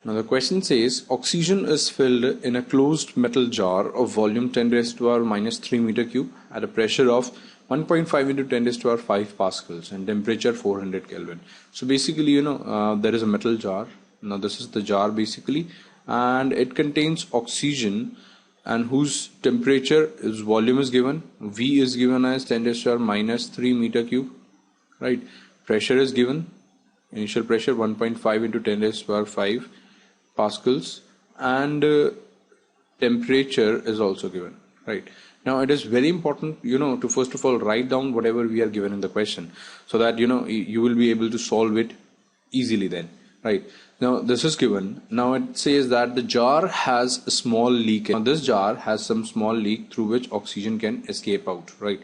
Now the question says oxygen is filled in a closed metal jar of volume 10 raised to power minus 3 meter cube at a pressure of 1.5 into 10 raised to power 5 pascals and temperature 400 Kelvin. So basically, there is a metal jar. Now this is the jar basically, and it contains oxygen and whose temperature is volume is given. V is given as 10 raised to power minus 3 meter cube, right? Pressure is given. Initial pressure 1.5 into 10 raised to power 5 pascals, and temperature is also given, right? Now it is very important to first of all write down whatever we are given in the question, so that you will be able to solve it easily then, right? Now this is given. Now it says that the jar has a small leak. Now this jar has some small leak through which oxygen can escape out, right?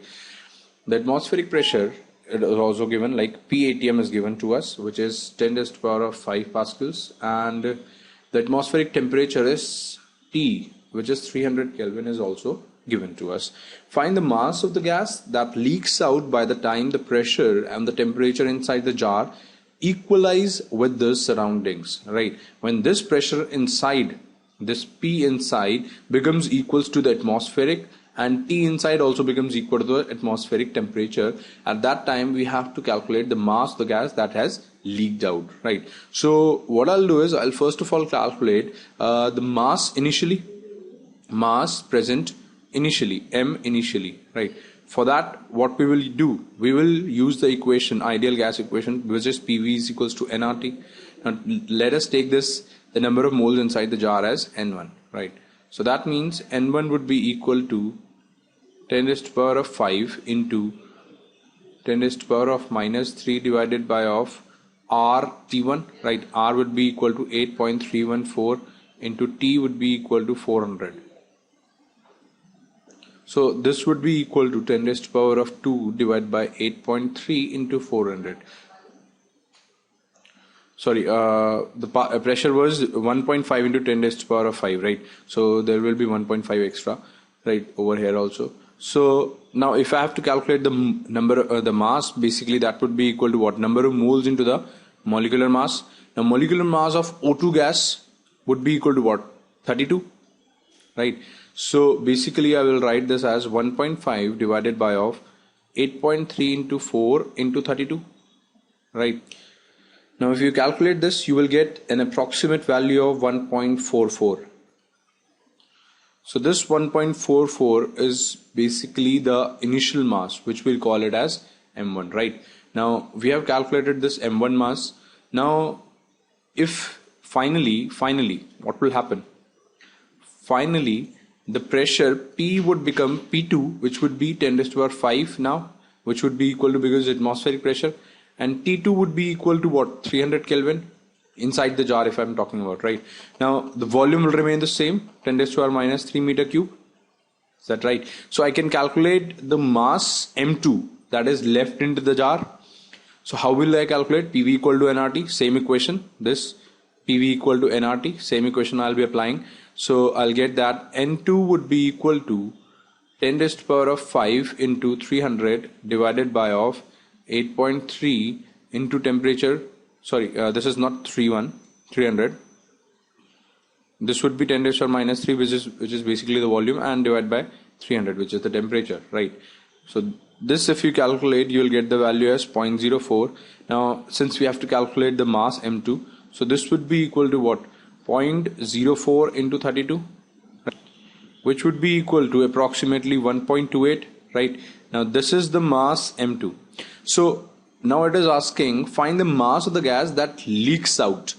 The atmospheric pressure, it is also given, like PATM is given to us, which is 10 raised to the power of 5 pascals, and the atmospheric temperature is T, which is 300 Kelvin, is also given to us. Find the mass of the gas that leaks out by the time the pressure and the temperature inside the jar equalize with the surroundings, right? When this pressure inside, this P inside becomes equals to the atmospheric, and T inside also becomes equal to the atmospheric temperature, at that time we have to calculate the mass of the gas that has leaked out, right? So what I'll do is I'll first of all calculate the mass initially, mass present initially, M initially, right? For that, what we will do, we will use the equation, ideal gas equation, which is PV is equals to nRT. Now let us take this, the number of moles inside the jar, as N1, right? So that means N1 would be equal to 10 raised to the power of 5 into 10 raised to the power of minus 3 divided by of R T1, right? R would be equal to 8.314 into T would be equal to 400. So this would be equal to 10 raised to the power of 2 divided by 8.3 into 400. Sorry, the pressure was 1.5 into 10 raised to the power of 5, right? So there will be 1.5 extra, right, over here also. So now if I have to calculate the number, the mass, basically that would be equal to what? Number of moles into the molecular mass. Now molecular mass of O2 gas would be equal to what? 32, right? So basically I will write this as 1.5 divided by of 8.3 into 4 into 32, right? Now if you calculate this, you will get an approximate value of 1.44. So this 1.44 is basically the initial mass, which we'll call it as M1, right? Now we have calculated this M1 mass. Now if finally what will happen? Finally the pressure P would become P2, which would be 10 raised to the power 5 now, which would be equal to, because atmospheric pressure, and T2 would be equal to what? 300 Kelvin inside the jar, if I'm talking about, right? Now the volume will remain the same, 10 raised to the power minus 3 meter cube. Is that right? So I can calculate the mass M2 that is left into the jar. So how will I calculate? PV equal to nRT, same equation. This PV equal to nRT, same equation I'll be applying. So I'll get that N2 would be equal to 10 raised to the power of 5 into 300 divided by of 8.3 into temperature. Sorry, this is not 300. This would be 10 raised to the power minus 3, which is basically the volume, and divided by 300, which is the temperature, right? So this, if you calculate, you will get the value as 0.04. Now since we have to calculate the mass M2, so this would be equal to what? 0.04 into 32, right? Which would be equal to approximately 1.28, right? Now this is the mass M2. So now it is asking, find the mass of the gas that leaks out.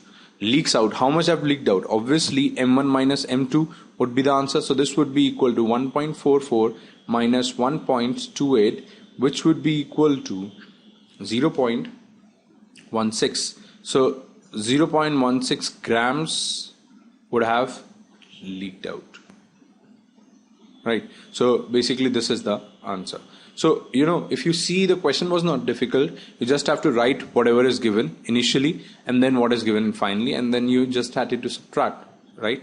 How much have leaked out? Obviously M1 minus M2 would be the answer. So this would be equal to 1.44 minus 1.28, which would be equal to 0.16. So 0.16 grams would have leaked out, right? So basically this is the answer. So if you see, the question was not difficult. You just have to write whatever is given initially and then what is given finally, and then you just had to subtract, right?